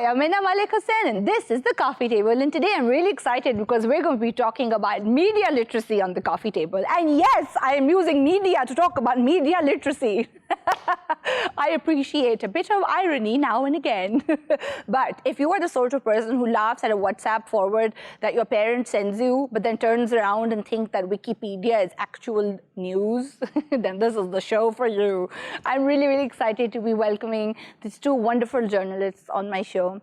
I'm Mina Malik Hussain, and this is The Coffee Table. And today I'm really excited because we're going to be talking about media literacy on The Coffee Table. And yes, I am using media to talk about media literacy. I appreciate a bit of irony now and again. But if you are the sort of person who laughs at a WhatsApp forward that your parent sends you, but then turns around and thinks that Wikipedia is actual news, then this is the show for you. I'm really, really excited to be welcoming these two wonderful journalists on my show.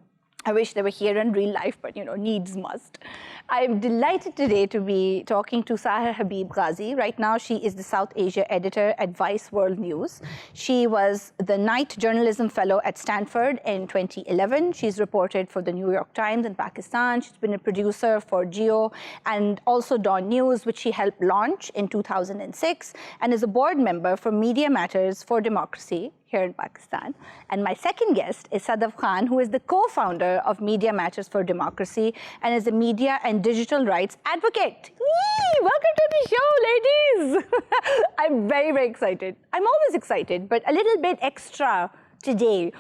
I wish they were here in real life, but needs must. I'm delighted today to be talking to Sahar Habib Ghazi. Right now, she is the South Asia editor at Vice World News. She was the Knight Journalism Fellow at Stanford in 2011. She's reported for the New York Times in Pakistan. She's been a producer for Geo and also Dawn News, which she helped launch in 2006, and is a board member for Media Matters for Democracy here in Pakistan. And my second guest is Sadaf Khan, who is the co-founder of Media Matters for Democracy and is a media and digital rights advocate. Whee! Welcome to the show, ladies. I'm very, very excited. I'm always excited, but a little bit extra today.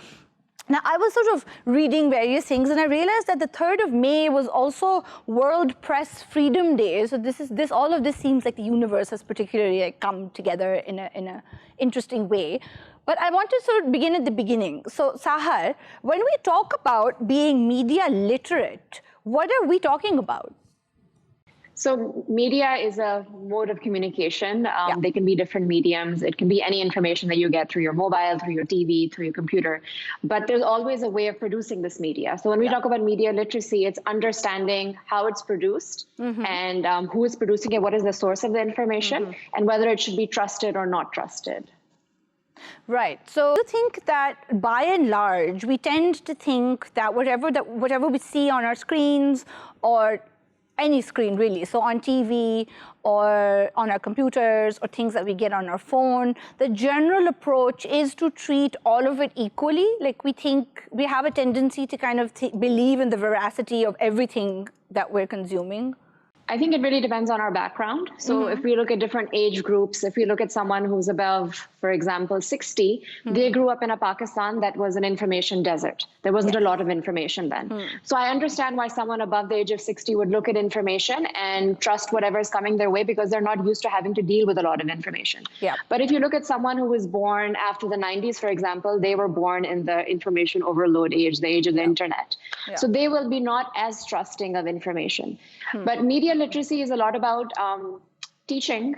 Now, I was sort of reading various things, and I realized that the 3rd of May was also World Press Freedom Day. So all of this seems like the universe has particularly come together in a interesting way. But I want to sort of begin at the beginning. So, Sahar, when we talk about being media literate, what are we talking about? So media is a mode of communication. They can be different mediums. It can be any information that you get through your mobile, through your TV, through your computer. But there's always a way of producing this media. So when we talk about media literacy, it's understanding how it's produced and who is producing it, what is the source of the information, and whether it should be trusted or not trusted. Right. So I think that by and large, we tend to think that whatever we see on our screens or any screen really, so on TV or on our computers or things that we get on our phone, the general approach is to treat all of it equally. Like we have a tendency to kind of believe in the veracity of everything that we're consuming. I think it really depends on our background. So if we look at different age groups, if we look at someone who's above, for example, 60, they grew up in a Pakistan that was an information desert. There wasn't a lot of information then. So I understand why someone above the age of 60 would look at information and trust whatever is coming their way because they're not used to having to deal with a lot of information. But if you look at someone who was born after the 90s, for example, they were born in the information overload age, the age of the internet. So they will be not as trusting of information. But media literacy is a lot about teaching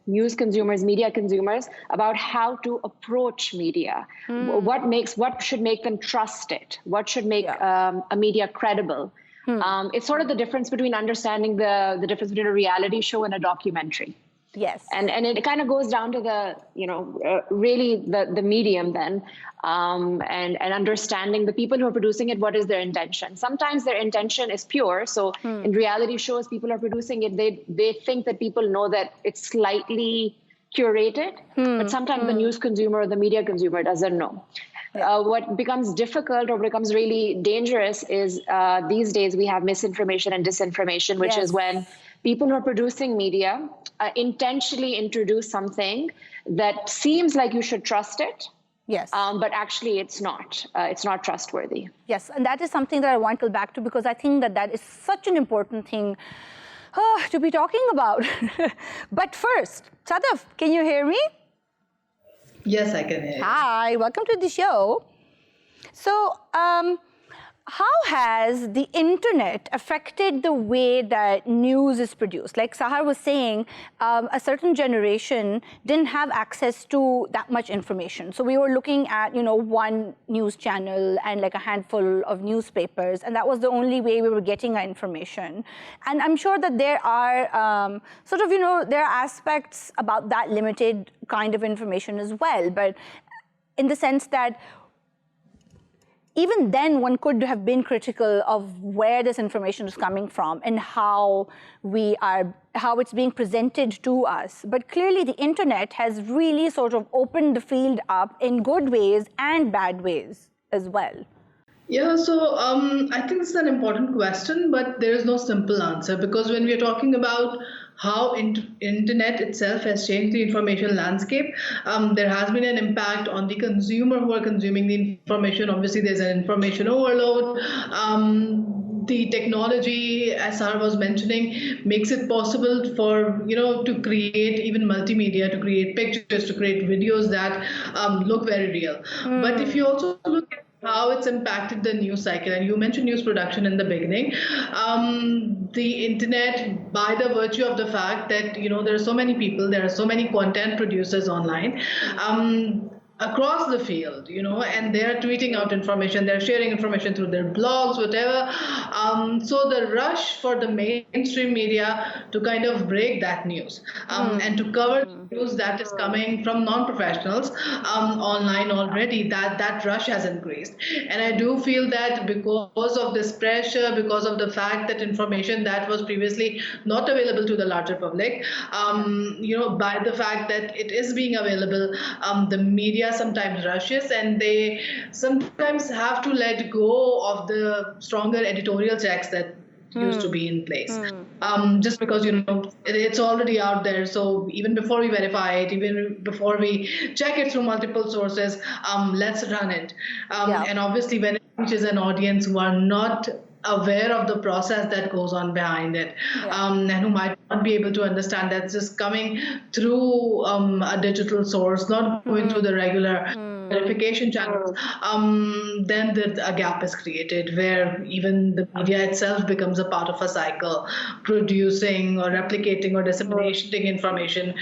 news consumers, media consumers, about how to approach media. What should make them trust it? What should make a media credible? It's sort of the difference between understanding the difference between a reality show and a documentary. Yes. And it kind of goes down to the, really the medium then, and understanding the people who are producing it, what is their intention. Sometimes their intention is pure. So in reality shows, people are producing it, they think that people know that it's slightly curated, but sometimes the news consumer or the media consumer doesn't know. What becomes difficult or becomes really dangerous is these days we have misinformation and disinformation, which is when people who are producing media intentionally introduce something that seems like you should trust it. Yes. But actually it's not. It's not trustworthy. Yes, and that is something that I want to go back to because I think that is such an important thing to be talking about. But first, Sadaf, can you hear me? Yes, I can hear you. Hi, welcome to the show. So, how has the internet affected the way that news is produced? Like Sahar was saying, a certain generation didn't have access to that much information. So we were looking at, one news channel and like a handful of newspapers, and that was the only way we were getting our information. And I'm sure that there are there are aspects about that limited kind of information as well, but in the sense that even then, one could have been critical of where this information is coming from and how it's being presented to us. But clearly, the internet has really sort of opened the field up in good ways and bad ways as well. Yeah, so I think this is an important question, but there is no simple answer because when we are talking about how internet itself has changed the information landscape. There has been an impact on the consumer who are consuming the information. Obviously, there's an information overload. The technology, as Sahar was mentioning, makes it possible for to create even multimedia, to create pictures, to create videos that look very real. But if you also look at how it's impacted the news cycle, and you mentioned news production in the beginning, the internet, by the virtue of the fact that there are so many people, there are so many content producers online, across the field, and they're tweeting out information, they're sharing information through their blogs, whatever. So the rush for the mainstream media to kind of break that news and to cover news that is coming from non-professionals online already, that rush has increased. And I do feel that because of this pressure, because of the fact that information that was previously not available to the larger public, by the fact that it is being available, the media sometimes rushes, and they sometimes have to let go of the stronger editorial checks that used to be in place, just because it's already out there. So even before we verify it, even before we check it through multiple sources, let's run it. And obviously, when it reaches an audience who are not aware of the process that goes on behind it, and who might not be able to understand that's just coming through a digital source, not going through the regular verification channels, then a gap is created where even the media itself becomes a part of a cycle, producing or replicating or disseminating information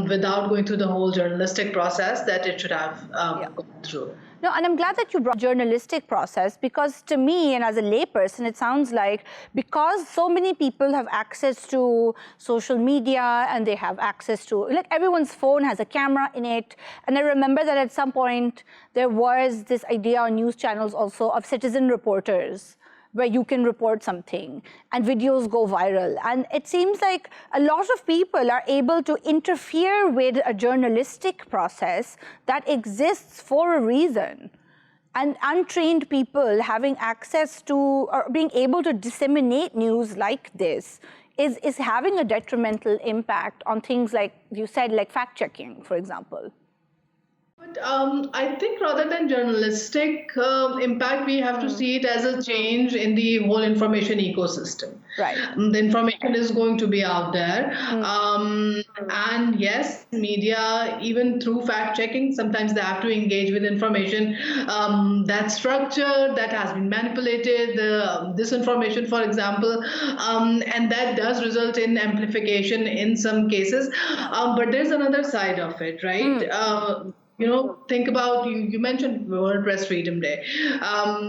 without going through the whole journalistic process that it should have gone through. No, and I'm glad that you brought journalistic process, because to me, and as a layperson, it sounds like because so many people have access to social media and they have access to, like, everyone's phone has a camera in it. And I remember that at some point there was this idea on news channels also of citizen reporters, where you can report something and videos go viral. And it seems like a lot of people are able to interfere with a journalistic process that exists for a reason. And untrained people having access to or being able to disseminate news like this is having a detrimental impact on things like you said, like fact-checking, for example. But I think rather than journalistic impact, we have to see it as a change in the whole information ecosystem. Right. The information is going to be out there. And yes, media, even through fact-checking, sometimes they have to engage with information that's structured, that has been manipulated, disinformation, for example, and that does result in amplification in some cases. But there's another side of it, right? Think about, you mentioned World Press Freedom Day.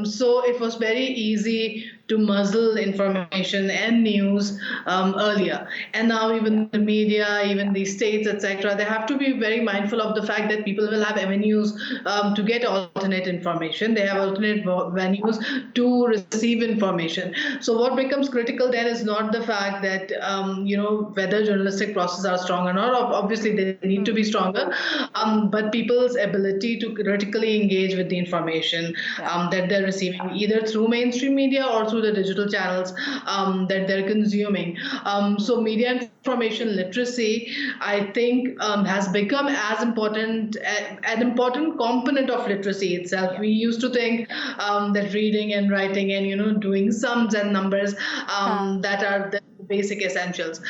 So it was very easy to muzzle information and news earlier. And now even the media, even the states, etc., they have to be very mindful of the fact that people will have avenues to get alternate information. They have alternate venues to receive information. So what becomes critical then is not the fact that, whether journalistic processes are strong or not. Obviously, they need to be stronger. But people's ability to critically engage with the information that they're receiving, either through mainstream media or through the digital channels that they're consuming. So media information literacy, I think, has become as important, an important component of literacy itself. We used to think that reading and writing and, doing sums and numbers that are the basic essentials.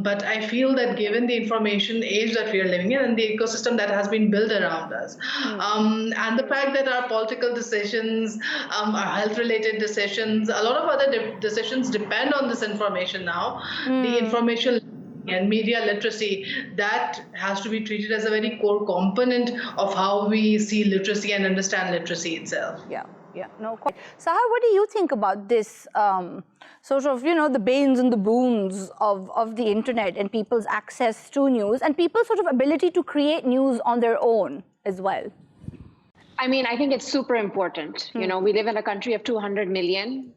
But I feel that given the information age that we are living in and the ecosystem that has been built around us, and the fact that our political decisions, our health-related decisions, a lot of other decisions depend on this information now, the information and media literacy, that has to be treated as a very core component of how we see literacy and understand literacy itself. Yeah, no, quite. Sahar, what do you think about this sort of, the banes and the boons of the internet and people's access to news and people's sort of ability to create news on their own as well? I mean, I think it's super important. We live in a country of 200 million.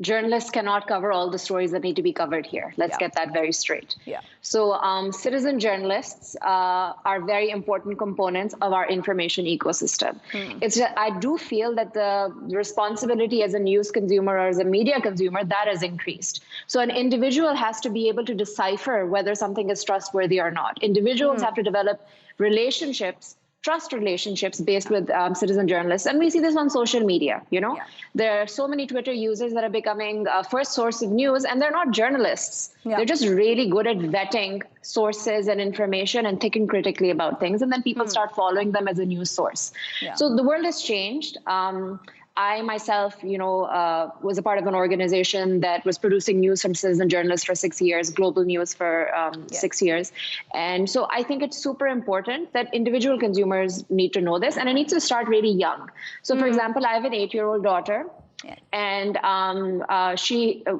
journalists cannot cover all the stories that need to be covered here. Let's get that very straight. Yeah. So citizen journalists are very important components of our information ecosystem. It's just, I do feel that the responsibility as a news consumer or as a media consumer, that has increased. So an individual has to be able to decipher whether something is trustworthy or not. Individuals have to develop relationships, trust relationships based with citizen journalists. And we see this on social media, you know. There are so many Twitter users that are becoming a first source of news, and they're not journalists. They're just really good at vetting sources and information and thinking critically about things. And then people start following them as a news source. So the world has changed. I myself, you know, was a part of an organization that was producing news from citizen journalists for 6 years, global news for 6 years. And so I think it's super important that individual consumers need to know this, and it needs to start really young. So for example, I have an 8-year-old daughter, and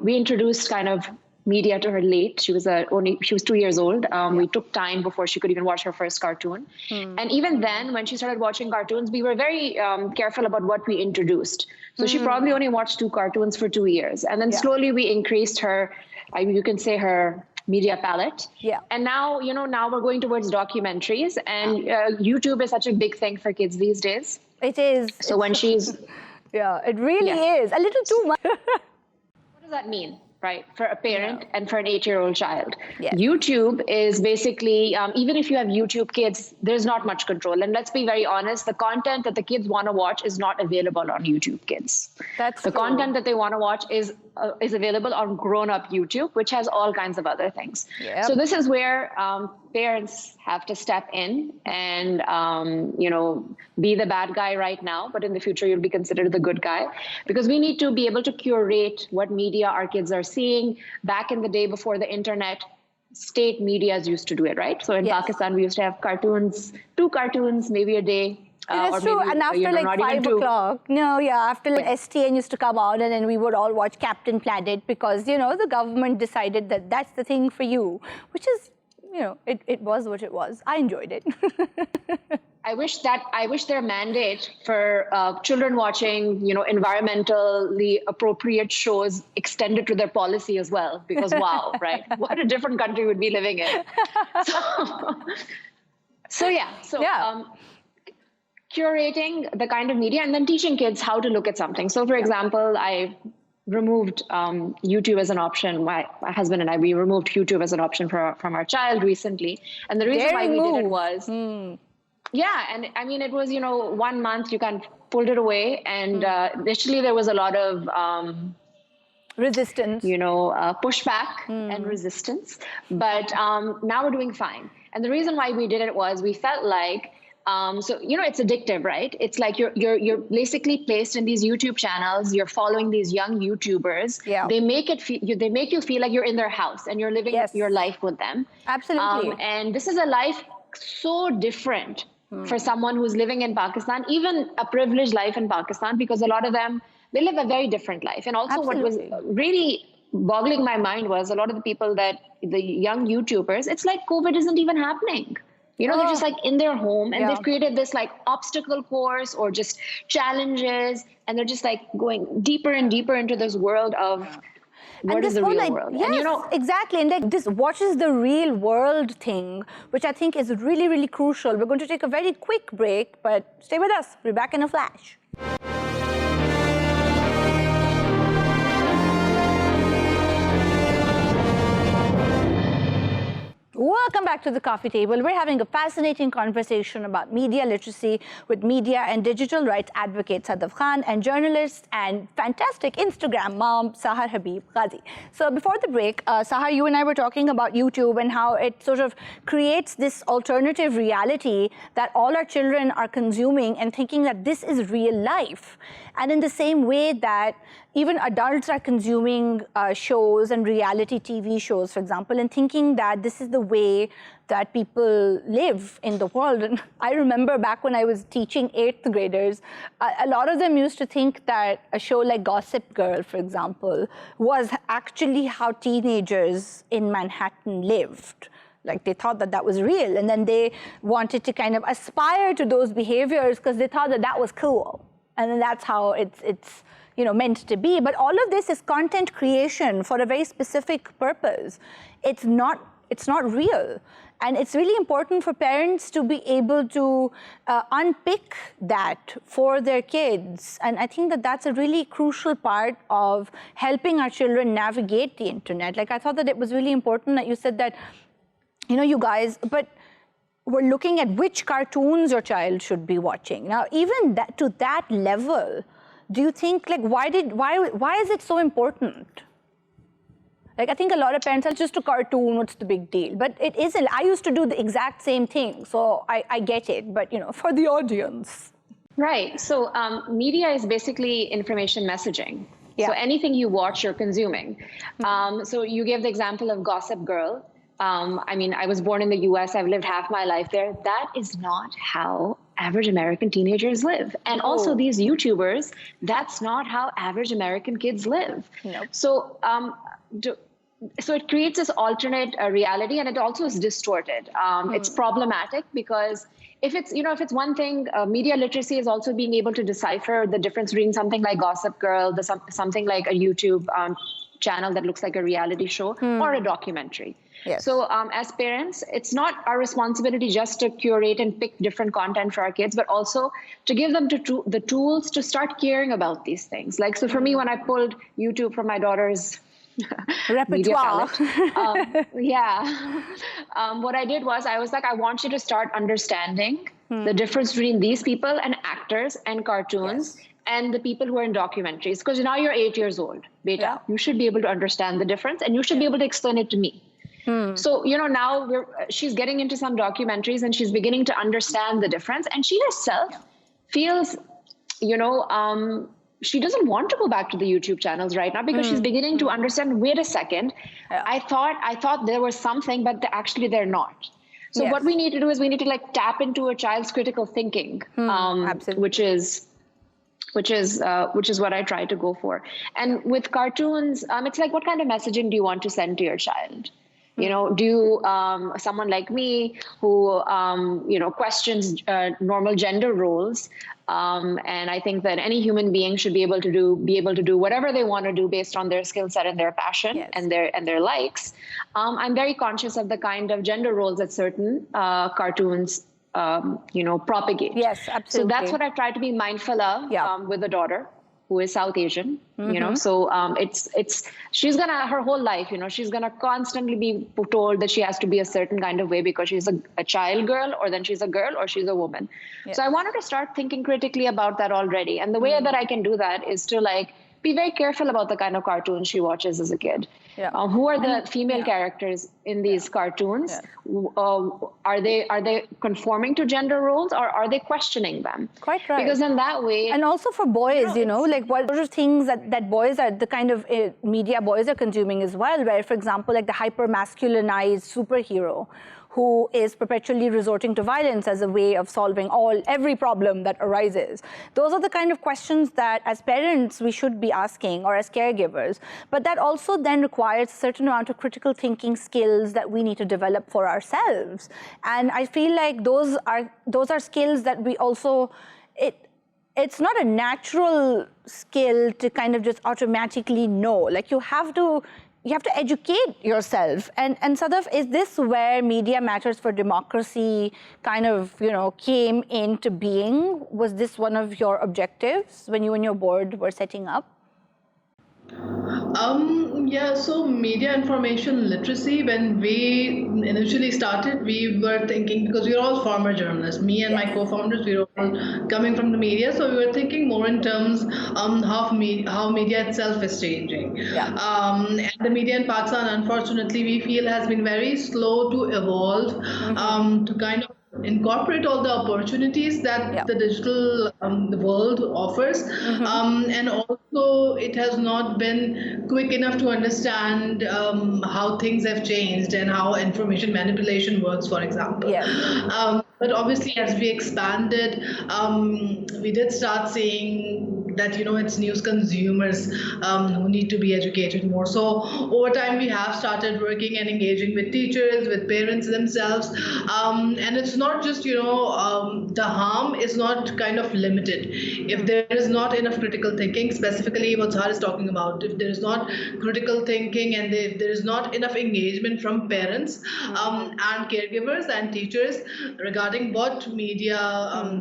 we introduced kind of media to her late. She was 2 years old. We took time before she could even watch her first cartoon. And even then, when she started watching cartoons, we were very careful about what we introduced. So she probably only watched 2 cartoons for 2 years. And then slowly we increased her, you can say her media palette. And now, you know, now we're going towards documentaries, and YouTube is such a big thing for kids these days. It is. So when she's... it really is. A little too much. What does that mean? Right, for a parent and for an 8-year-old child. YouTube is basically, even if you have YouTube Kids, there's not much control. And let's be very honest, the content that the kids want to watch is not available on YouTube Kids. That's the content that they want to watch is available on grown-up YouTube, which has all kinds of other things. So this is where parents have to step in and, you know, be the bad guy right now, but in the future you'll be considered the good guy, because we need to be able to curate what media our kids are seeing. Back in the day before the internet, state medias used to do it, right? So in Pakistan, we used to have cartoons, 2 cartoons, maybe a day. That's true. And after like 5 o'clock, after like STN used to come out, and then we would all watch Captain Planet, because, you know, the government decided that that's the thing for you, which is, you know, it was what it was. I enjoyed it. I wish their mandate for children watching, you know, environmentally appropriate shows extended to their policy as well, because wow, right? What a different country we'd be living in. Curating the kind of media and then teaching kids how to look at something. So for example, I removed YouTube as an option. My husband and I, we removed YouTube as an option from our child recently. And the reason why we did it was, and I mean, it was, you know, 1 month, you kind of pulled it away. And initially there was a lot of resistance, you know, pushback and resistance. But now we're doing fine. And the reason why we did it was we felt like, so, you know, it's addictive, right? It's like you're basically placed in these YouTube channels. You're following these young YouTubers. They make you feel like you're in their house and you're living your life with them. Absolutely. And this is a life so different for someone who's living in Pakistan, even a privileged life in Pakistan, because a lot of them, they live a very different life. And also what was really boggling my mind was a lot of the people the young YouTubers, it's like COVID isn't even happening. You know, they're just like in their home, and they've created this like obstacle course or just challenges, and they're just like going deeper and deeper into this world of what is the real world. Yes, and, you know, exactly. And like this, what is the real world thing, which I think is really, really crucial. We're going to take a very quick break, but stay with us. We're back in a flash. Welcome back to the coffee table. We're having a fascinating conversation about media literacy with media and digital rights advocate Sadaf Khan and journalist and fantastic Instagram mom Sahar Habib Ghazi. So before the break, Sahar, you and I were talking about YouTube and how it sort of creates this alternative reality that all our children are consuming and thinking that this is real life. And in the same way that even adults are consuming shows and reality TV shows, for example, and thinking that this is the way that people live in the world. And I remember back when I was teaching 8th graders, a lot of them used to think that a show like Gossip Girl, for example, was actually how teenagers in Manhattan lived. Like they thought that that was real. And then they wanted to kind of aspire to those behaviors because they thought that that was cool. And then that's how it's meant to be. But all of this is content creation for a very specific purpose. It's not real. And it's really important for parents to be able to unpick that for their kids. And I think that that's a really crucial part of helping our children navigate the internet. Like, I thought that it was really important that you said that, you guys, but we're looking at which cartoons your child should be watching. Now, even to that level, do you think, like, why is it so important? Like, I think a lot of parents are just a cartoon, what's the big deal? But it isn't. I used to do the exact same thing, so I get it, but for the audience. Right. So media is basically information messaging. Yeah. So anything you watch, you're consuming. So you gave the example of Gossip Girl. I was born in the US. I've lived half my life there. That is not how average American teenagers live. And also these YouTubers, that's not how average American kids live. Nope. So it creates this alternate reality, and it also is distorted. It's problematic because if it's one thing, media literacy is also being able to decipher the difference between something like Gossip Girl, something like a YouTube channel that looks like a reality show or a documentary. Yes. So as parents, it's not our responsibility just to curate and pick different content for our kids, but also to give them the tools to start caring about these things. Like, so for me, when I pulled YouTube from my daughter's repertoire. What I did was I was like, I want you to start understanding the difference between these people and actors and cartoons and the people who are in documentaries. Because now you're 8 years old, beta. You should be able to understand the difference, and you should be able to explain it to me. So, now she's getting into some documentaries and she's beginning to understand the difference. And she herself feels, she doesn't want to go back to the YouTube channels right now because she's beginning to understand, wait a second, I thought there was something, but actually they're not. So what we need to do is we need to tap into a child's critical thinking, which is what I try to go for. And with cartoons, it's like, what kind of messaging do you want to send to your child? Do someone like me who, questions normal gender roles. And I think that any human being should be able to do whatever they want to do based on their skill set and their passion and their likes. I'm very conscious of the kind of gender roles that certain cartoons, propagate. Yes, absolutely. So that's what I try to be mindful of with a daughter who is South Asian, so she's her whole life, she's gonna constantly be told that she has to be a certain kind of way because she's a child girl, or then she's a girl, or she's a woman. So I want her to start thinking critically about that already. And the way that I can do that is to be very careful about the kind of cartoons she watches as a kid. Who are the female characters in these cartoons? Are they conforming to gender roles, or are they questioning them? Quite right. Because in that way, and also for boys, what are things that boys are, the kind of media boys are consuming as well, where, for example, like the hyper masculinized superhero who is perpetually resorting to violence as a way of solving every problem that arises. Those are the kind of questions that as parents we should be asking, or as caregivers. But that also then requires a certain amount of critical thinking skills that we need to develop for ourselves. And I feel like those are skills that we also, it's not a natural skill to kind of just automatically know. Like, you have to educate yourself. And Sadaf, is this where Media Matters for Democracy kind of, came into being? Was this one of your objectives when you and your board were setting up? So media information literacy, when we initially started, we were thinking, because we are all former journalists, me and my co-founders, we were all coming from the media, so we were thinking more in terms how media itself is changing. And the media in Pakistan, unfortunately, we feel has been very slow to evolve, to kind of incorporate all the opportunities that the digital the world offers, and also it has not been quick enough to understand how things have changed and how information manipulation works, for example. But obviously, as we expanded, we did start seeing that it's news consumers who need to be educated more. So over time we have started working and engaging with teachers, with parents themselves, and it's not just the harm is not kind of limited. If there is not enough critical thinking, specifically what Sahar is talking about, if there is not critical thinking and if there is not enough engagement from parents and caregivers and teachers regarding what media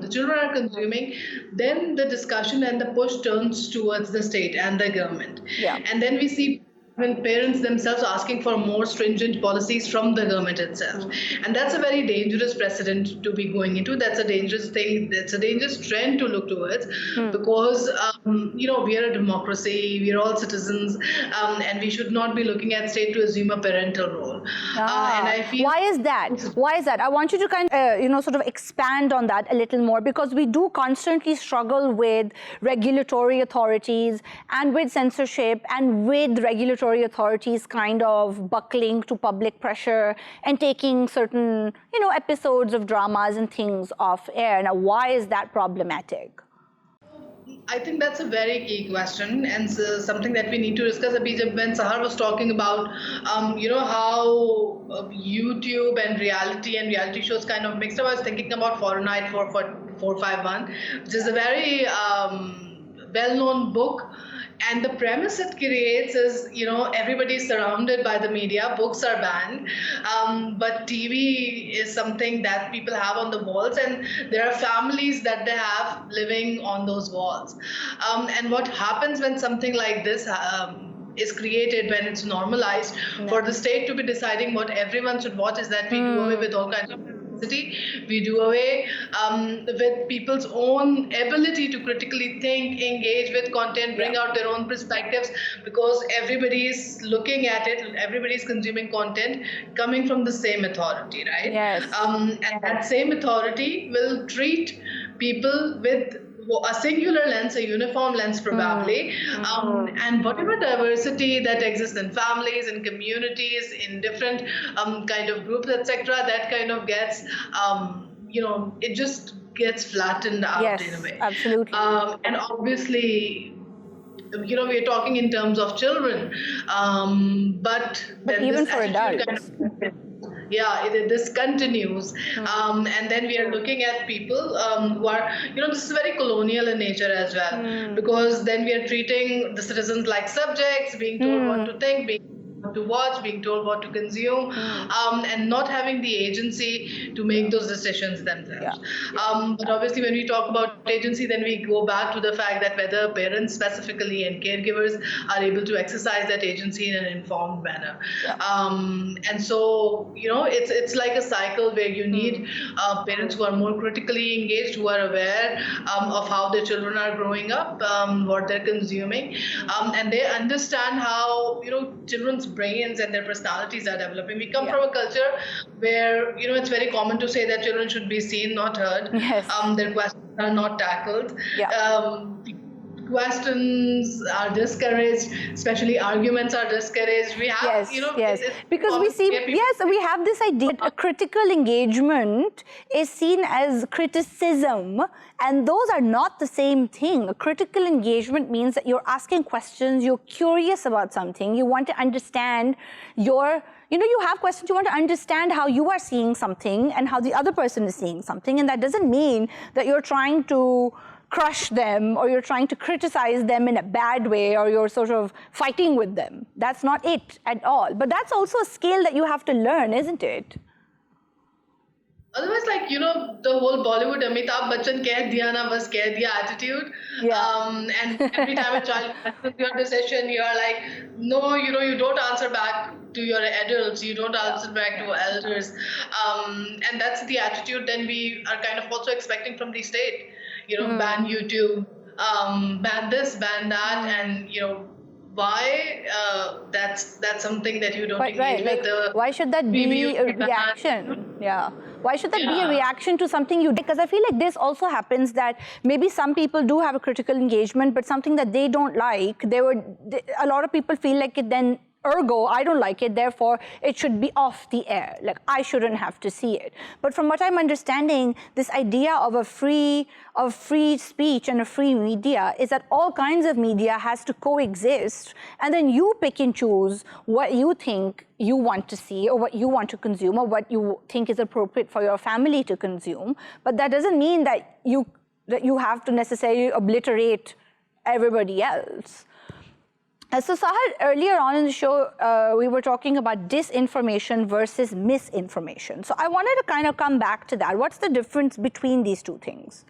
the children are consuming, then the discussion and the push turns towards the state and the government. And then we see when parents themselves asking for more stringent policies from the government itself. And that's a very dangerous precedent to be going into. That's a dangerous thing. That's a dangerous trend to look towards because, we are a democracy, we are all citizens, and we should not be looking at state to assume a parental role. And I feel why is that? Why is that? I want you to kind of, sort of expand on that a little more, because we do constantly struggle with regulatory authorities and with censorship and with regulatory authorities kind of buckling to public pressure and taking certain, episodes of dramas and things off air. Now, why is that problematic? I think that's a very key question and something that we need to discuss. Abhi, when Sahar was talking about, how YouTube and reality shows kind of mixed up, I was thinking about Fahrenheit 451, which is a very well-known book. And the premise it creates is, everybody's surrounded by the media, books are banned, but TV is something that people have on the walls, and there are families that they have living on those walls. And what happens when something like this is created, when it's normalized, for the state to be deciding what everyone should watch, is that we do away with all kinds of publicity. We do away with people's own ability to critically think, engage with content, bring out their own perspectives, because everybody's looking at it, everybody's consuming content coming from the same authority, right? Yes. And that same authority will treat people with a singular lens, a uniform lens probably, and whatever diversity that exists in families, in communities, in different kind of groups, etc., that kind of gets, it just gets flattened out in a way. Absolutely. And obviously, we're talking in terms of children, but even for adults. This continues, and then we are looking at people who are, this is very colonial in nature as well, because then we are treating the citizens like subjects, being told what to think, being what to watch, being told what to consume, and not having the agency to make those decisions themselves. But obviously when we talk about agency, then we go back to the fact that whether parents specifically and caregivers are able to exercise that agency in an informed manner. And so, it's like a cycle where you need parents who are more critically engaged, who are aware of how their children are growing up, what they're consuming, and they understand how, children's brains and their personalities are developing. We come from a culture where, it's very common to say that children should be seen, not heard. Yes. Their questions are not tackled. Questions are discouraged, especially arguments are discouraged. We have, because we see, we have this idea that a critical engagement is seen as criticism, and those are not the same thing. A critical engagement means that you're asking questions, you're curious about something, you want to understand you have questions, you want to understand how you are seeing something and how the other person is seeing something, and that doesn't mean that you're trying to crush them or you're trying to criticize them in a bad way or you're sort of fighting with them. That's not it at all. But that's also a skill that you have to learn, isn't it? Otherwise, the whole Bollywood Amitabh Bachchan keh diya na bas keh diya attitude. And every time a child questions your decision, you are like, no, you don't answer back to your adults, you don't answer back to elders. And that's the attitude then we are kind of also expecting from the state. Ban YouTube, ban this, ban that, and why that's something that you don't engage with. Why should that be a reaction? Why should that be a reaction to something you did? Because I feel like this also happens that maybe some people do have a critical engagement, but something that they don't like, a lot of people feel like it then ergo, I don't like it, therefore it should be off the air. Like, I shouldn't have to see it. But from what I'm understanding, this idea of free speech and a free media is that all kinds of media has to coexist, and then you pick and choose what you think you want to see or what you want to consume or what you think is appropriate for your family to consume. But that doesn't mean that you have to necessarily obliterate everybody else. So Sahar, earlier on in the show, we were talking about disinformation versus misinformation. So I wanted to kind of come back to that. What's the difference between these two things?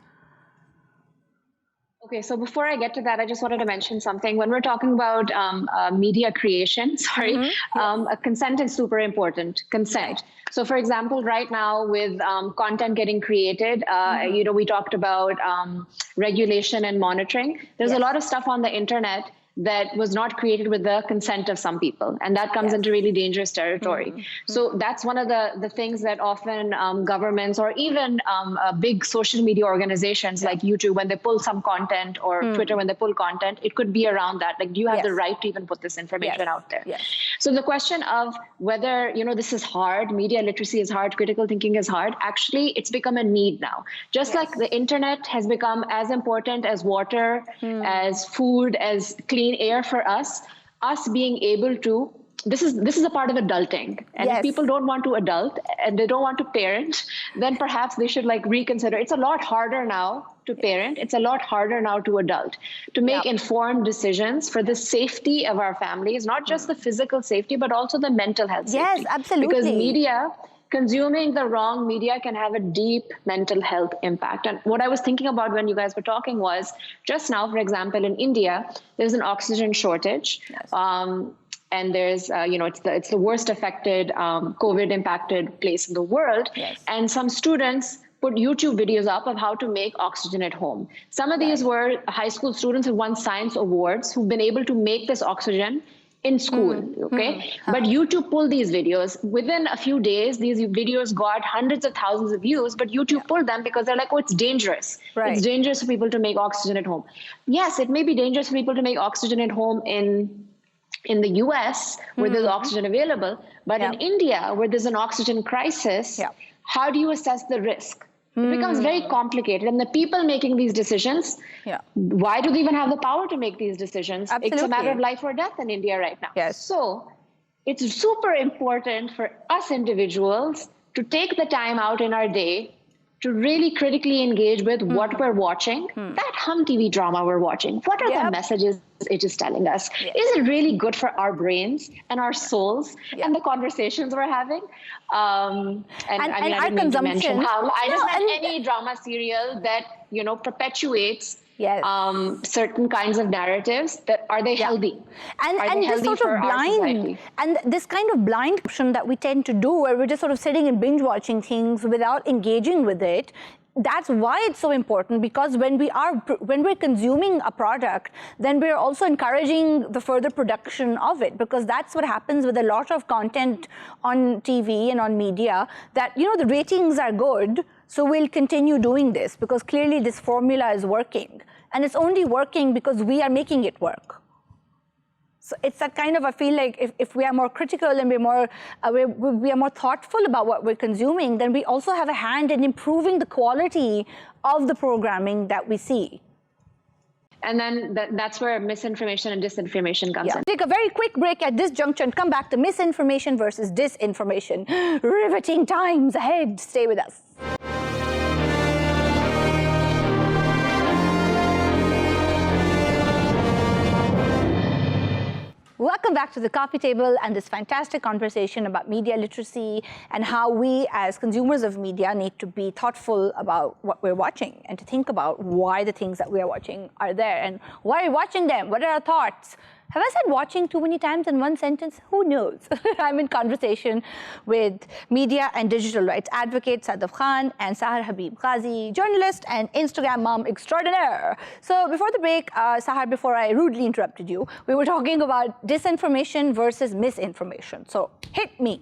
Okay, so before I get to that, I just wanted to mention something. When we're talking about media creation, consent is super important. Consent. So, for example, right now with content getting created, we talked about regulation and monitoring. There's a lot of stuff on the internet that was not created with the consent of some people. And that comes into really dangerous territory. So that's one of the things that often governments or even big social media organizations like YouTube, when they pull some content, or Twitter, when they pull content, it could be around that. Like, do you have the right to even put this information out there? So the question of whether, this is hard, media literacy is hard, critical thinking is hard, actually, it's become a need now. Just like the internet has become as important as water, as food, as clean air for us being able to, this is a part of adulting. And if people don't want to adult and they don't want to parent, then perhaps they should reconsider. It's a lot harder now to parent. It's a lot harder now to adult, to make informed decisions for the safety of our families, not just the physical safety, but also the mental health safety. Yes, absolutely. Because consuming the wrong media can have a deep mental health impact. And what I was thinking about when you guys were talking was, just now, for example, in India, there's an oxygen shortage. And there's, it's the worst affected, COVID impacted place in the world. And some students put YouTube videos up of how to make oxygen at home. Some of these were high school students who won science awards, who've been able to make this oxygen in school, But YouTube pulled these videos. Within a few days, these videos got hundreds of thousands of views, but YouTube pulled them because they're like, oh, it's dangerous. It's dangerous for people to make oxygen at home. Yes, it may be dangerous for people to make oxygen at home in the US, where there's oxygen available, but in India, where there's an oxygen crisis, how do you assess the risk? It becomes very complicated. And the people making these decisions, why do they even have the power to make these decisions? It's a matter of life or death in India right now. So it's super important for us individuals to take the time out in our day to really critically engage with what we're watching, that Hum TV drama we're watching. What are the messages it is telling us? Is it really good for our brains and our souls and the conversations we're having? I didn't mean to mention Hum. I just meant any drama serial that, perpetuates certain kinds of narratives. That are they healthy? And this sort of blind, and this kind of blind option that we tend to do, where we're just sort of sitting and binge watching things without engaging with it. That's why it's so important, because when we're consuming a product, then we're also encouraging the further production of it, because that's what happens with a lot of content on TV and on media, that the ratings are good, so we'll continue doing this because clearly this formula is working, and it's only working because we are making it work. So it's that kind of, I feel like if we are more critical and we are more thoughtful about what we're consuming, then we also have a hand in improving the quality of the programming that we see. And then that's where misinformation and disinformation comes in. Take a very quick break at this juncture and come back to misinformation versus disinformation. Riveting times ahead. Stay with us. Welcome back to the coffee table and this fantastic conversation about media literacy and how we as consumers of media need to be thoughtful about what we're watching and to think about why the things that we are watching are there and why are we watching them? What are our thoughts? Have I said watching too many times in one sentence? Who knows? I'm in conversation with media and digital rights advocate Sadaf Khan and Sahar Habib Ghazi, journalist and Instagram mom extraordinaire. So before the break, Sahar, before I rudely interrupted you, we were talking about disinformation versus misinformation. So hit me.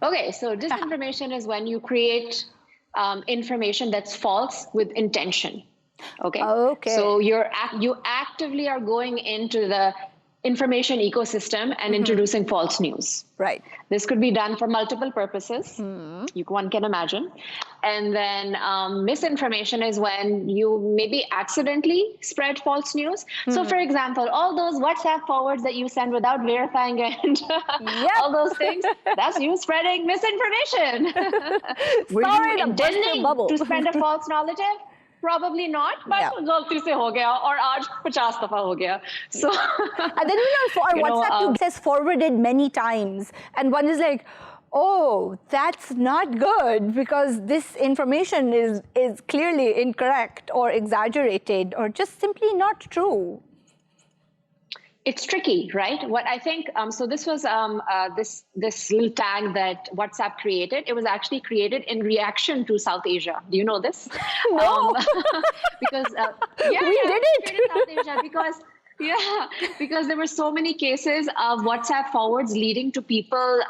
Okay, so disinformation is when you create information that's false with intention. Okay. Okay. So you actively are going into the information ecosystem and introducing false news. Right. This could be done for multiple purposes. One can imagine. And then misinformation is when you maybe accidentally spread false news. So for example, all those WhatsApp forwards that you send without verifying it, all those things, that's you spreading misinformation. Were Sorry you to burst your intending bubble. to spread a false narrative? Probably not, but galti se ho gaya, or aaj 50 dafa ho gaya. So, And then on WhatsApp, it says forwarded many times. And one is like, oh, that's not good because this information is clearly incorrect or exaggerated or just simply not true. it's tricky, right? What I think, so this was this little tag that WhatsApp created. It was actually created in reaction to South Asia. Do you know this? No. Because we did it. South Asia because there were so many cases of WhatsApp forwards leading to people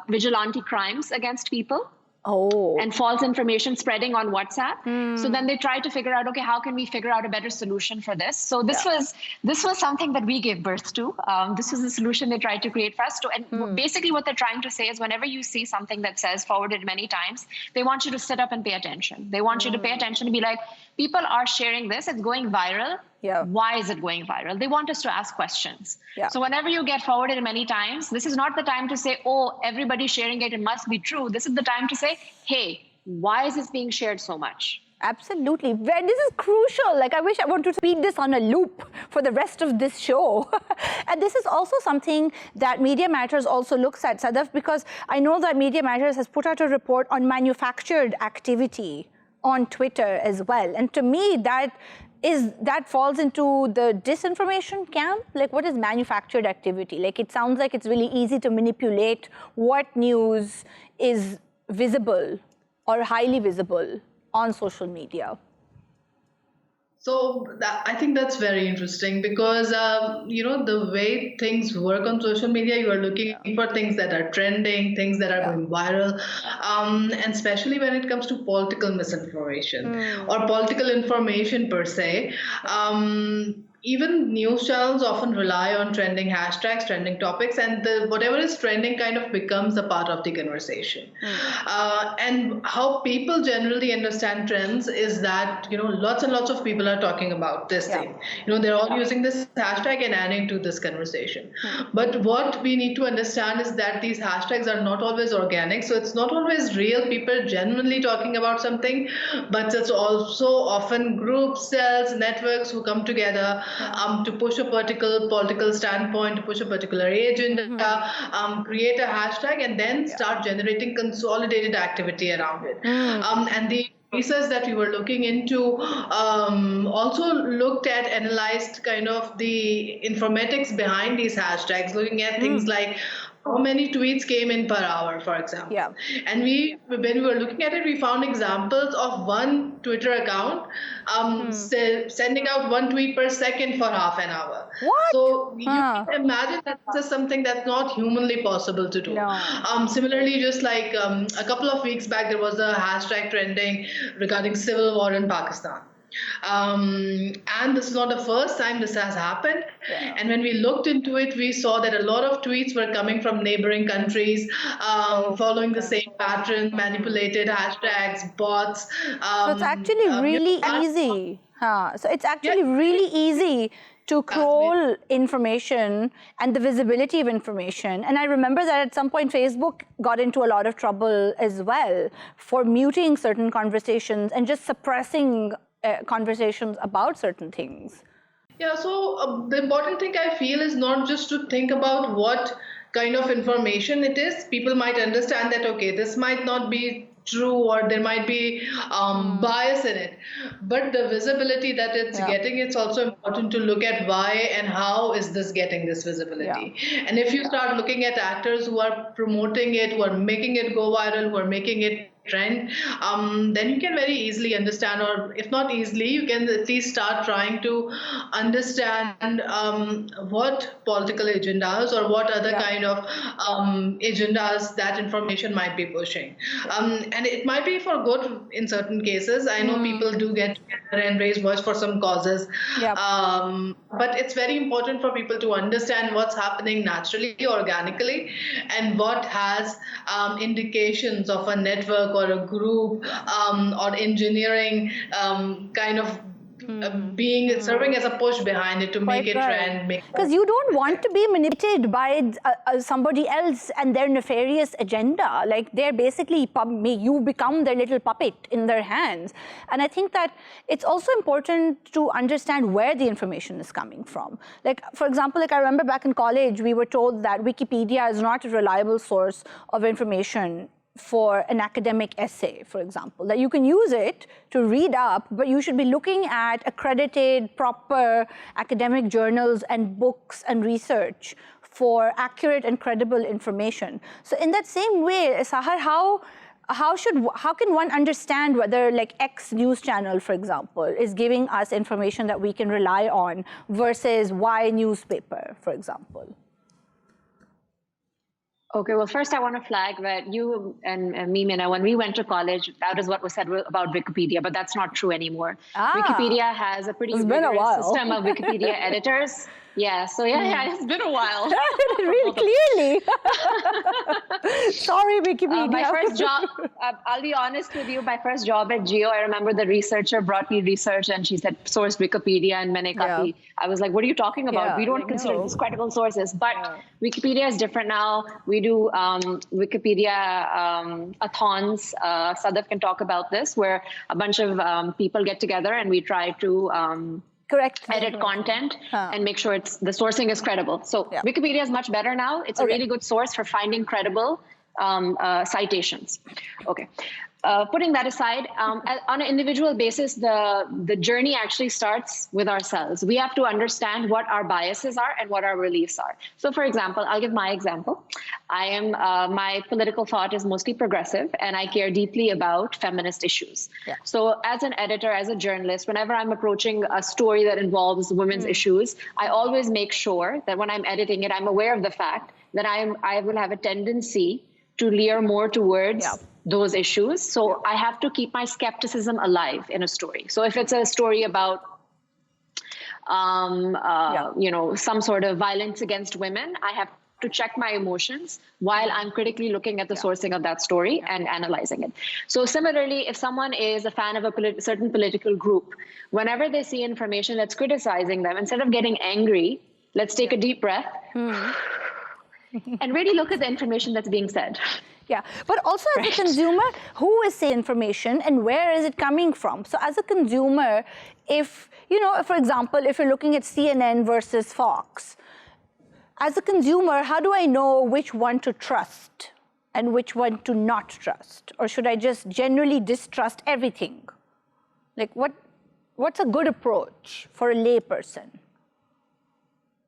vigilante crimes against people. Oh. And false information spreading on WhatsApp. So then they tried to figure out, okay, how can we figure out a better solution for this? So this was something that we gave birth to. This was the solution they tried to create for us. And basically what they're trying to say is whenever you see something that says forwarded many times, they want you to sit up and pay attention. They want you to pay attention and be like, people are sharing this, it's going viral. Yeah. Why is it going viral? They want us to ask questions. Yeah. So whenever you get forwarded many times, this is not the time to say, oh, everybody's sharing it, it must be true. This is the time to say, hey, why is this being shared so much? Absolutely. This is crucial. Like, I wish I wanted to speed this on a loop for the rest of this show. And this is also something that Media Matters also looks at, Sadaf, because I know that Media Matters has put out a report on manufactured activity on Twitter as well. And to me, that falls into the disinformation camp. Like, what is manufactured activity? Like, it sounds like it's really easy to manipulate what news is visible or highly visible on social media. So I think that's very interesting because, the way things work on social media, you are looking for things that are trending, things that are going viral, and especially when it comes to political misinformation or political information per se. Even news channels often rely on trending hashtags, trending topics, and whatever is trending kind of becomes a part of the conversation. And how people generally understand trends is that, lots and lots of people are talking about this thing. They're all using this hashtag and adding to this conversation. But what we need to understand is that these hashtags are not always organic. So it's not always real people genuinely talking about something, but it's also often groups, cells, networks who come together to push a particular political standpoint, to push a particular agenda, create a hashtag, and then start generating consolidated activity around it. And the research that we were looking into also looked at, analyzed kind of the informatics behind these hashtags, looking at things like how many tweets came in per hour, for example. Yeah. And when we were looking at it, we found examples of one Twitter account sending out one tweet per second for half an hour. What? So you can imagine that's just something that's not humanly possible to do. No. Similarly, just like a couple of weeks back, there was a hashtag trending regarding civil war in Pakistan. And this is not the first time this has happened. Yeah. And when we looked into it, we saw that a lot of tweets were coming from neighboring countries, following the same pattern, manipulated hashtags, bots. So it's actually really easy. So it's actually really easy to crawl information and the visibility of information. And I remember that at some point, Facebook got into a lot of trouble as well for muting certain conversations and just suppressing conversations about certain things. Yeah, so the important thing I feel is not just to think about what kind of information it is. People might understand that, okay, this might not be true or there might be bias in it. But the visibility that it's getting, it's also important to look at why and how is this getting this visibility. Yeah. And if you start looking at actors who are promoting it, who are making it go viral, who are making it trend, then you can very easily understand, or if not easily, you can at least start trying to understand what political agendas or what other kind of agendas that information might be pushing. And it might be for good in certain cases. I know people do get together and raise voice for some causes. But it's very important for people to understand what's happening naturally, organically, and what has indications of a network or a group or engineering kind of serving as a push behind it to make it trend. Because you don't want to be manipulated by somebody else and their nefarious agenda. Like, they're basically, you become their little puppet in their hands. And I think that it's also important to understand where the information is coming from. Like, for example, like I remember back in college, we were told that Wikipedia is not a reliable source of information for an academic essay, for example, that you can use it to read up, but you should be looking at accredited, proper academic journals and books and research for accurate and credible information. So in that same way, Sahar, how can one understand whether, like, X news channel, for example, is giving us information that we can rely on versus Y newspaper, for example? Okay, well, first I want to flag that you and me, Mina, when we went to college, that is what was said about Wikipedia, but that's not true anymore. Wikipedia has a pretty rigorous system of Wikipedia editors. Yeah, so it's been a while. Really clearly. Sorry, Wikipedia. My first job, I'll be honest with you, my first job at Geo, I remember the researcher brought me research and she said, source Wikipedia and maine kafi. I was like, what are you talking about? We don't consider these credible sources. But Wikipedia is different now. We do Wikipedia athons. Sadaf can talk about this, where a bunch of people get together and we try to edit content and make sure the sourcing is credible. So Wikipedia is much better now. It's a really good source for finding credible citations. Okay. Putting that aside, on an individual basis, the journey actually starts with ourselves. We have to understand what our biases are and what our beliefs are. So, for example, I'll give my example. My political thought is mostly progressive, and I care deeply about feminist issues. So, as an editor, as a journalist, whenever I'm approaching a story that involves women's issues, I always make sure that when I'm editing it, I'm aware of the fact that I will have a tendency to leer more towards those issues. So I have to keep my skepticism alive in a story. So if it's a story about, some sort of violence against women, I have to check my emotions while I'm critically looking at the sourcing of that story and analyzing it. So similarly, if someone is a fan of a certain political group, whenever they see information that's criticizing them, instead of getting angry, let's take a deep breath and really look at the information that's being said. Yeah, but also as a consumer, who is saying information and where is it coming from? So as a consumer, if, for example, if you're looking at CNN versus Fox, as a consumer, how do I know which one to trust and which one to not trust? Or should I just generally distrust everything? Like, what's a good approach for a layperson?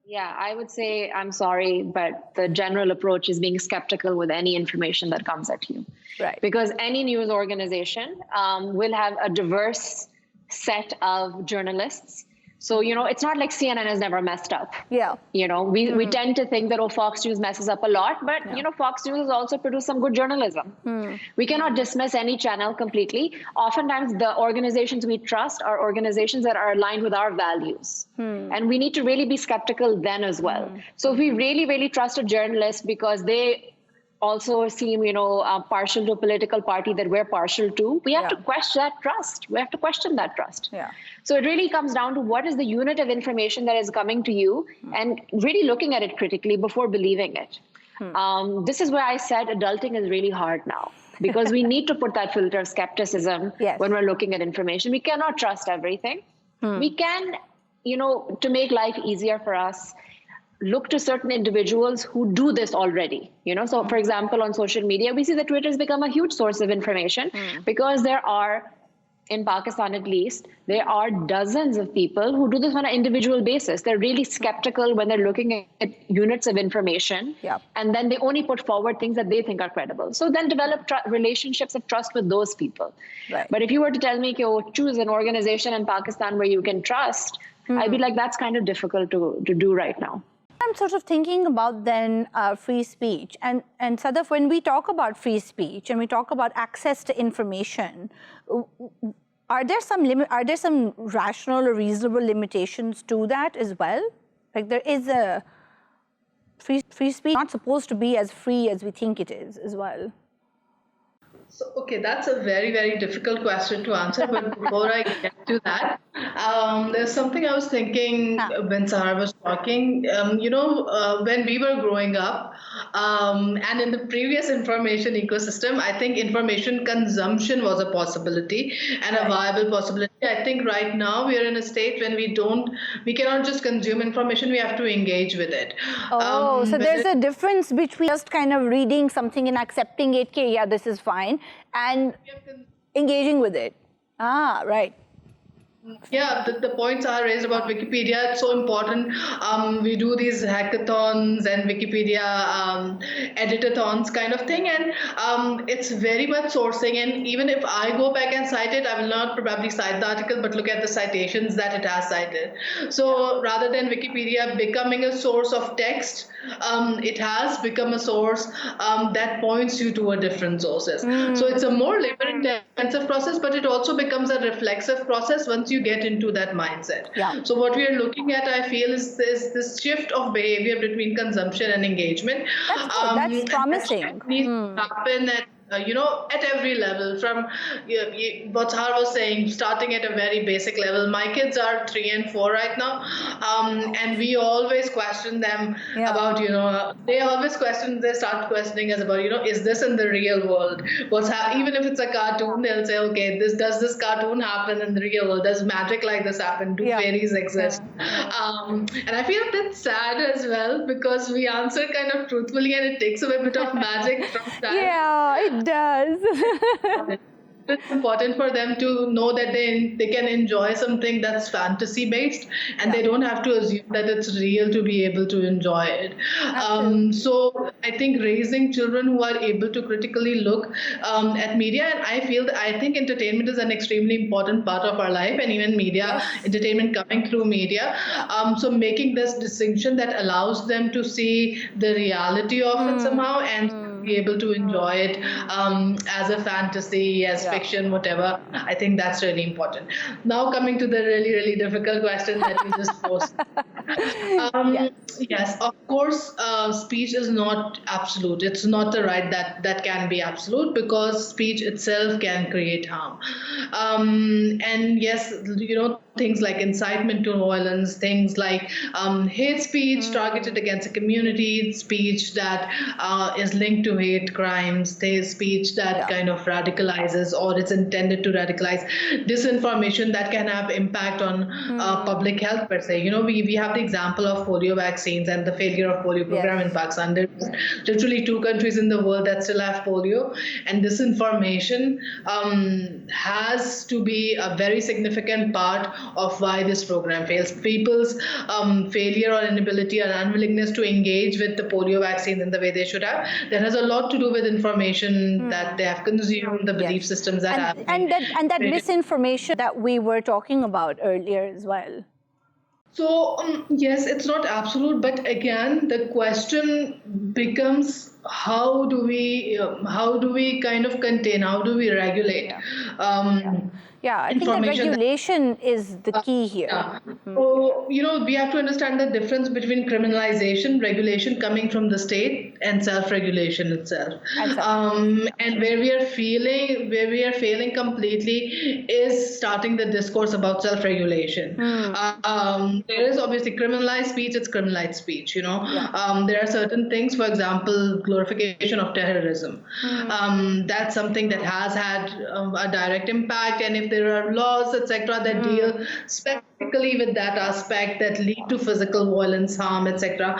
Yeah, I would say, I'm sorry, but the general approach is being skeptical with any information that comes at you. Right. Because any news organization will have a diverse set of journalists. So, it's not like CNN has never messed up. Yeah. We tend to think that, Fox News messes up a lot, but, Fox News has also produced some good journalism. We cannot dismiss any channel completely. Oftentimes, the organizations we trust are organizations that are aligned with our values. And we need to really be skeptical then as well. So if we really, really trust a journalist because they also seem, partial to a political party that we're partial to, we have to question that trust. We have to question that trust. Yeah. So it really comes down to what is the unit of information that is coming to you and really looking at it critically before believing it. This is where I said adulting is really hard now because we need to put that filter of skepticism when we're looking at information. We cannot trust everything. We can, to make life easier for us, look to certain individuals who do this already. So for example, on social media, we see that Twitter has become a huge source of information because there are in Pakistan at least, there are dozens of people who do this on an individual basis. They're really skeptical when they're looking at units of information, and then they only put forward things that they think are credible. So then develop relationships of trust with those people. Right. But if you were to tell me, choose an organization in Pakistan where you can trust, I'd be like, that's kind of difficult to do right now. I'm sort of thinking about then free speech. And Sadaf, when we talk about free speech and we talk about access to information, are there some rational or reasonable limitations to that as well? Like there is a free speech not supposed to be as free as we think it is as well. So, okay, that's a very, very difficult question to answer. But before I get to that, there's something I was thinking when Sahar was talking. When we were growing up, and in the previous information ecosystem, I think information consumption was a possibility and a viable possibility. I think right now we are in a state when we cannot just consume information, we have to engage with it. Oh, so there's a difference between just kind of reading something and accepting it, okay, yeah, this is fine, and engaging with it. Ah, right. Yeah, the points are raised about Wikipedia. It's so important. We do these hackathons and Wikipedia editathons kind of thing, and it's very much sourcing. And even if I go back and cite it, I will not probably cite the article, but look at the citations that it has cited. So rather than Wikipedia becoming a source of text, it has become a source that points you to a different sources. So it's a more labor-intensive process, but it also becomes a reflexive process once you get into that mindset. So what we are looking at, I feel, is this shift of behavior between consumption and engagement. That's promising. That needs to happen at every level, from what Sahar was saying, starting at a very basic level. My kids are 3 and 4 right now, and we always question them about, they start questioning us about, is this in the real world? Even if it's a cartoon, they'll say, okay, does this cartoon happen in the real world? Does magic like this happen? Do fairies exist? And I feel that's sad as well, because we answer kind of truthfully and it takes away a bit of magic from that. Yeah, it does. It's important for them to know that they can enjoy something that's fantasy based, and they don't have to assume that it's real to be able to enjoy it. So I think raising children who are able to critically look at media, and I think entertainment is an extremely important part of our life, and even media, entertainment coming through media. So making this distinction that allows them to see the reality of it somehow and be able to enjoy it as a fantasy, as fiction, whatever. I think that's really important. Now coming to the really, really difficult question that you just posed. Yes, of course, speech is not absolute. It's not a right that can be absolute, because speech itself can create harm. And yes, things like incitement to violence, things like hate speech targeted against a community, speech that is linked to hate crimes, speech that kind of radicalizes or it's intended to radicalize, disinformation that can have impact on public health per se. We have the example of polio vaccines and the failure of polio program in Pakistan. There's literally 2 countries in the world that still have polio, and disinformation has to be a very significant part of why this program fails. People's failure or inability or unwillingness to engage with the polio vaccine in the way they should have, that has a lot to do with information that they have consumed, the belief systems that have and that misinformation that we were talking about earlier as well. So yes, it's not absolute, but again, the question becomes, how do we kind of contain, how do we regulate? I think that regulation is the key here. So, we have to understand the difference between criminalization, regulation coming from the state, and self-regulation itself. And where we are failing completely is starting the discourse about self-regulation. There is obviously criminalized speech, it's criminalized speech, There are certain things, for example, glorification of terrorism. That's something that has had a direct impact, and if there are laws, etc., that deal specifically with that aspect, that lead to physical violence, harm, etc.,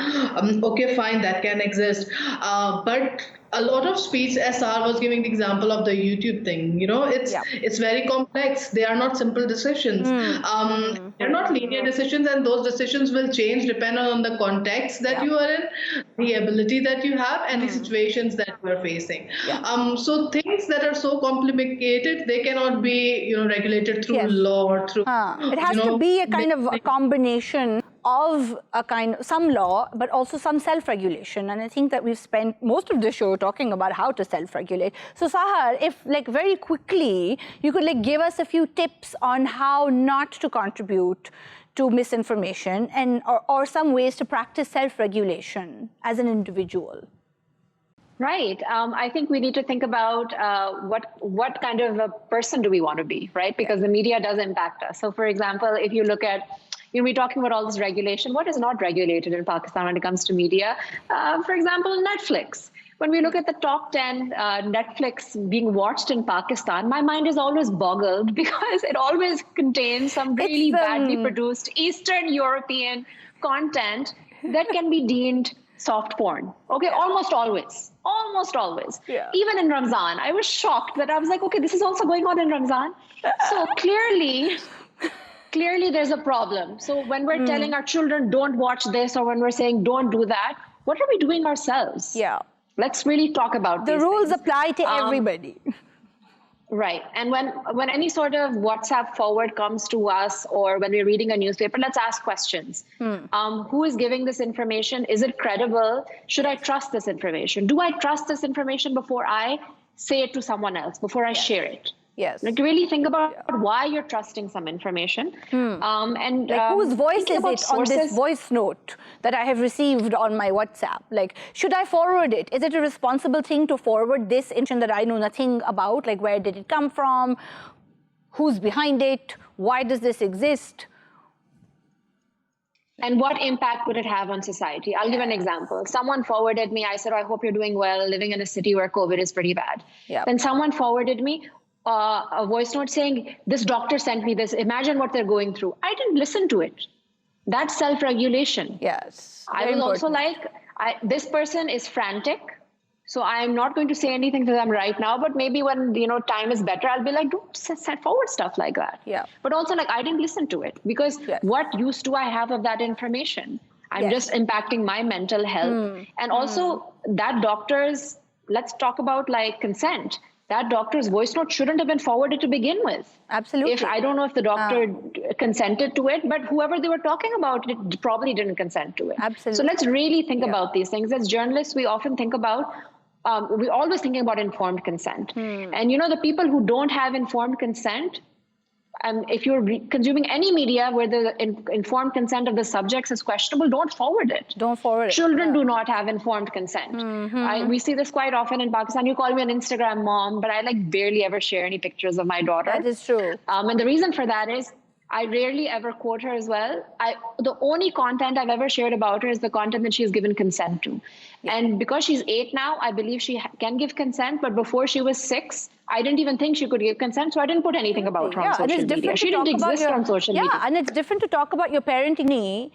okay, fine, that can exist. But a lot of speech, as Sahar was giving the example of the YouTube thing, it's very complex. They are not simple decisions. They're not linear decisions, and those decisions will change depending on the context that you are in, the ability that you have, and the situations that you are facing. So things that are so complicated, they cannot be, regulated through law or through. It has to be a kind of a combination of some law, but also some self-regulation. And I think that we've spent most of the show talking about how to self-regulate. So Sahar, if very quickly, you could give us a few tips on how not to contribute to misinformation or some ways to practice self-regulation as an individual. Right. I think we need to think about what kind of a person do we want to be, right? Because the media does impact us. So for example, if you look at, we're talking about all this regulation. What is not regulated in Pakistan when it comes to media? For example, Netflix. When we look at the top 10 Netflix being watched in Pakistan, my mind is always boggled because it always contains some really badly produced Eastern European content that can be deemed soft porn. Okay, almost always. Yeah. Even in Ramzan, I was shocked that I was like, okay, this is also going on in Ramzan. So clearly there's a problem. So when we're telling our children don't watch this, or when we're saying don't do that, what are we doing ourselves? Yeah. Let's really talk about the rules apply to everybody. Right. And when any sort of WhatsApp forward comes to us, or when we're reading a newspaper, let's ask questions. Who is giving this information? Is it credible? Should I trust this information? Do I trust this information before I say it to someone else, before I share it? Yes. Really think about why you're trusting some information. And whose voice is it on this voice note that I have received on my WhatsApp? Should I forward it? Is it a responsible thing to forward this information that I know nothing about? Where did it come from? Who's behind it? Why does this exist? And what impact would it have on society? I'll give an example. Someone forwarded me, I said, I hope you're doing well, living in a city where COVID is pretty bad. Then someone forwarded me a voice note saying, this doctor sent me this, imagine what they're going through. I didn't listen to it. That's self-regulation. Yes. I was also this person is frantic, so I'm not going to say anything to them right now, but maybe when time is better, I'll be like, don't send forward stuff like that. Yeah. But also I didn't listen to it, because what use do I have of that information? I'm just impacting my mental health. And also that doctor's, let's talk about consent. That doctor's voice note shouldn't have been forwarded to begin with. Absolutely. I don't know if the doctor consented to it, but whoever they were talking about, it probably didn't consent to it. Absolutely. So let's really think about these things. As journalists, we often think about, we're always thinking about informed consent. And the people who don't have informed consent, if you're consuming any media where the informed consent of the subjects is questionable, don't forward it. Don't forward it. Children do not have informed consent. We see this quite often in Pakistan. You call me an Instagram mom, but I barely ever share any pictures of my daughter. That is true. And the reason for that is I rarely ever quote her as well. The only content I've ever shared about her is the content that she has given consent to. And because she's 8 now, I believe she can give consent. But before she was 6, I didn't even think she could give consent. So I didn't put anything about her on social media. She didn't exist on social media. Yeah, and it's different to talk about your parenting,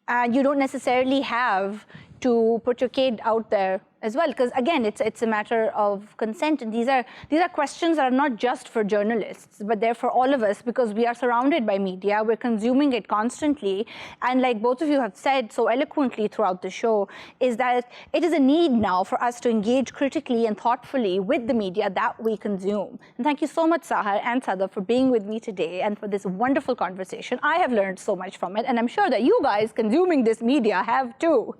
and you don't necessarily have to put your kid out there as well, because again, it's a matter of consent, and these are questions that are not just for journalists, but they're for all of us, because we are surrounded by media, we're consuming it constantly, and like both of you have said so eloquently throughout the show, is that it is a need now for us to engage critically and thoughtfully with the media that we consume. And thank you so much, Sahar and Sadaf, for being with me today and for this wonderful conversation. I have learned so much from it, and I'm sure that you guys consuming this media have too.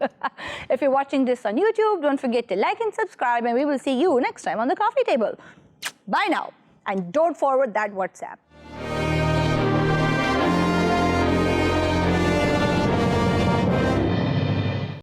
If you're watching this on YouTube, don't forget to like and subscribe, and we will see you next time on The Coffee Table. Bye now, and don't forward that WhatsApp.